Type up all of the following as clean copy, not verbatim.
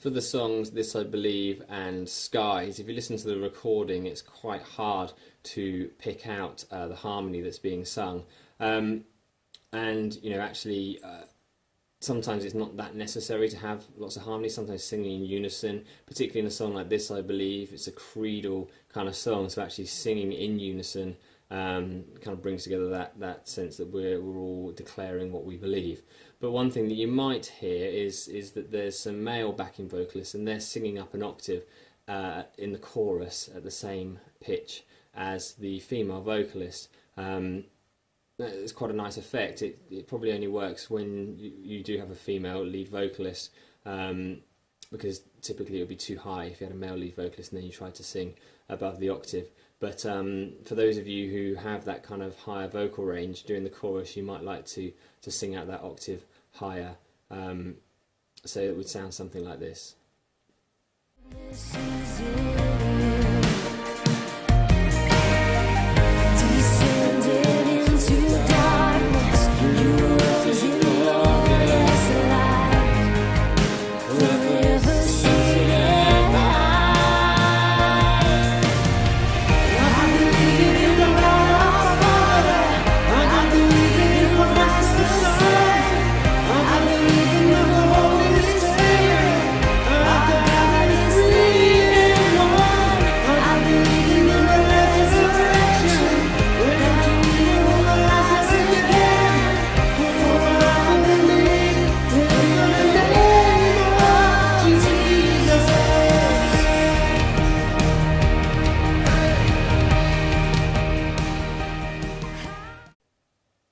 for the songs This I Believe and Skies, if you listen to the recording, it's quite hard to pick out the harmony that's being sung. And actually, sometimes it's not that necessary to have lots of harmony. Sometimes singing in unison, particularly in a song like This I Believe, it's a creedal kind of song, so actually singing in unison kind of brings together that sense that we're all declaring what we believe. But one thing that you might hear is that there's some male backing vocalists, and they're singing up an octave in the chorus at the same pitch as the female vocalist. It's quite a nice effect. It probably only works when you do have a female lead vocalist, because typically it would be too high if you had a male lead vocalist and then you tried to sing above the octave. But for those of you who have that kind of higher vocal range during the chorus, you might like to sing out that octave higher. So it would sound something like this.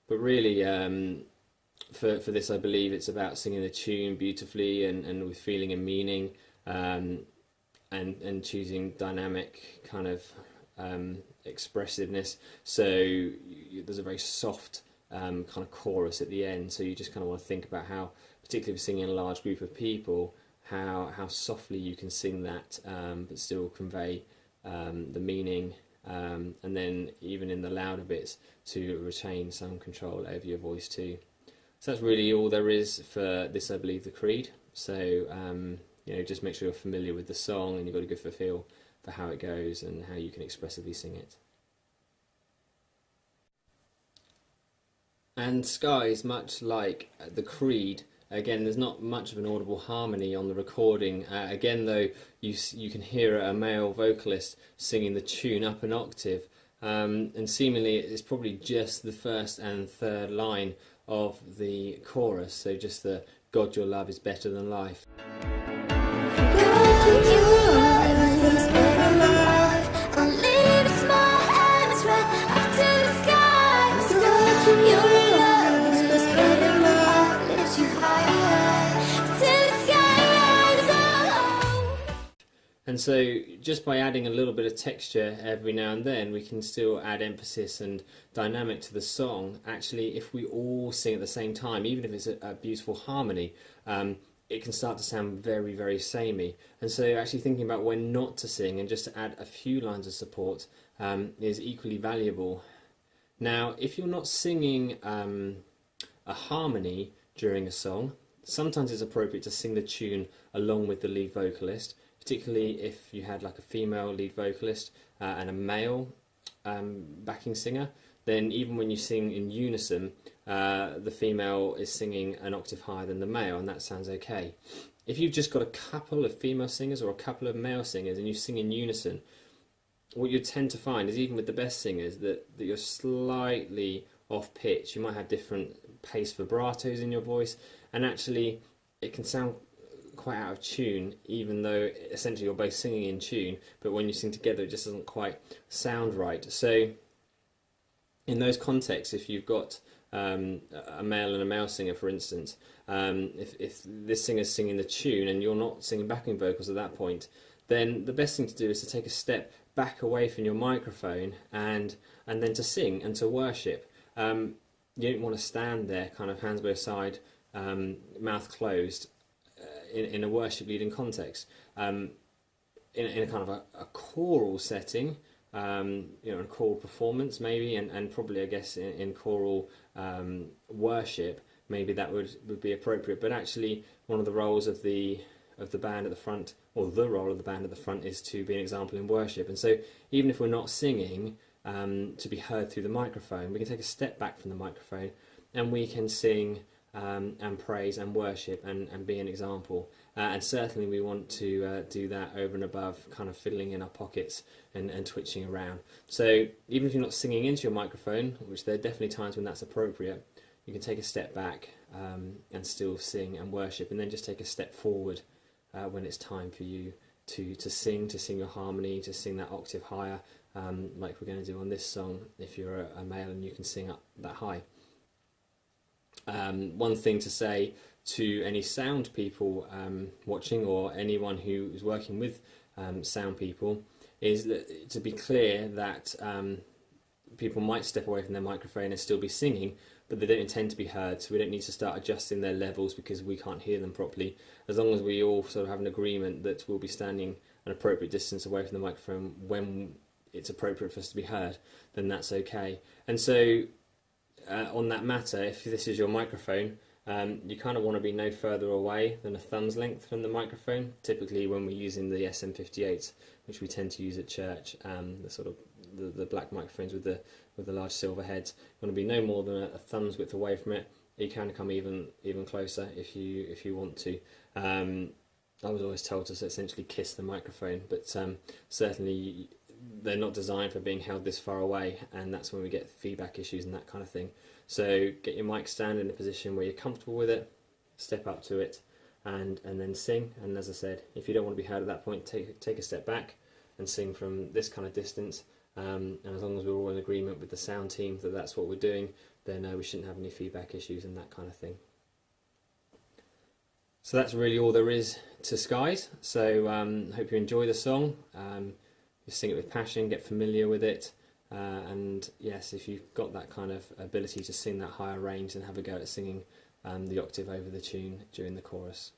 But really, for this, I believe it's about singing the tune beautifully and with feeling and meaning, and choosing dynamic kind of expressiveness. So there's a very soft kind of chorus at the end. So you just kind of want to think about how, particularly if you're singing in a large group of people, how softly you can sing that, but still convey the meaning. And then even in the louder bits to retain some control over your voice too. So that's really all there is for This I Believe, the Creed. So just make sure you're familiar with the song and you've got a good feel for how it goes and how you can expressively sing it. And Skies, much like the Creed, again, there's not much of an audible harmony on the recording. Again, though, you can hear a male vocalist singing the tune up an octave, and seemingly it's probably just the first and third line of the chorus, so just the God, your love is better than life. God, your love is better than life. I'll lift my hands right up to the sky. God, your love is better than life. Lift you higher till the sky rises. And so just by adding a little bit of texture every now and then, we can still add emphasis and dynamic to the song. Actually, if we all sing at the same time, even if it's a beautiful harmony, it can start to sound very, very samey. And so actually thinking about when not to sing and just to add a few lines of support is equally valuable. Now, if you're not singing a harmony during a song, sometimes it's appropriate to sing the tune along with the lead vocalist, particularly if you had like a female lead vocalist and a male backing singer. Then even when you sing in unison, the female is singing an octave higher than the male, and that sounds okay. If you've just got a couple of female singers or a couple of male singers and you sing in unison, what you tend to find is, even with the best singers, that you're slightly off pitch. You might have different pace vibratos in your voice, and actually it can sound quite out of tune, even though essentially you're both singing in tune, but when you sing together it just doesn't quite sound right. So in those contexts, if you've got a male and a male singer, for instance, if this singer's singing the tune and you're not singing backing vocals at that point, then the best thing to do is to take a step back away from your microphone and then to sing and to worship. You don't want to stand there kind of hands by your side, mouth closed, in a worship leading context. In a kind of a choral setting, a choral performance maybe, and probably I guess in choral worship, maybe that would be appropriate. But actually one of the roles of the of the band at the front, or the role of the band at the front, is to be an example in worship. And so even if we're not singing to be heard through the microphone, we can take a step back from the microphone and we can sing and praise and worship and be an example. And certainly we want to do that over and above kind of fiddling in our pockets and twitching around. So even if you're not singing into your microphone, which there are definitely times when that's appropriate, you can take a step back and still sing and worship, and then just take a step forward when it's time for you to sing your harmony, to sing that octave higher, like we're going to do on this song if you're a male and you can sing up that high. One thing to say to any sound people watching, or anyone who is working with sound people, is that, to be clear, that people might step away from their microphone and still be singing, but they don't intend to be heard, so we don't need to start adjusting their levels because we can't hear them properly. As long as we all sort of have an agreement that we'll be standing an appropriate distance away from the microphone when it's appropriate for us to be heard, then that's okay. And so on that matter, if this is your microphone, you kind of want to be no further away than a thumb's length from the microphone. Typically when we're using the SM58, which we tend to use at church, the sort of the black microphones with the large silver heads, you want to be no more than a thumb's width away from it. You can come even closer if you want to. I was always told to essentially kiss the microphone, but certainly they're not designed for being held this far away, and that's when we get feedback issues and that kind of thing. So get your mic stand in a position where you're comfortable with it, step up to it, and then sing. And as I said, if you don't want to be heard at that point, take a step back and sing from this kind of distance. And as long as we're all in agreement with the sound team that that's what we're doing, then we shouldn't have any feedback issues and that kind of thing. So that's really all there is to Skies. So hope you enjoy the song. You sing it with passion, get familiar with it, and yes, if you've got that kind of ability to sing that higher range, then have a go at singing the octave over the tune during the chorus.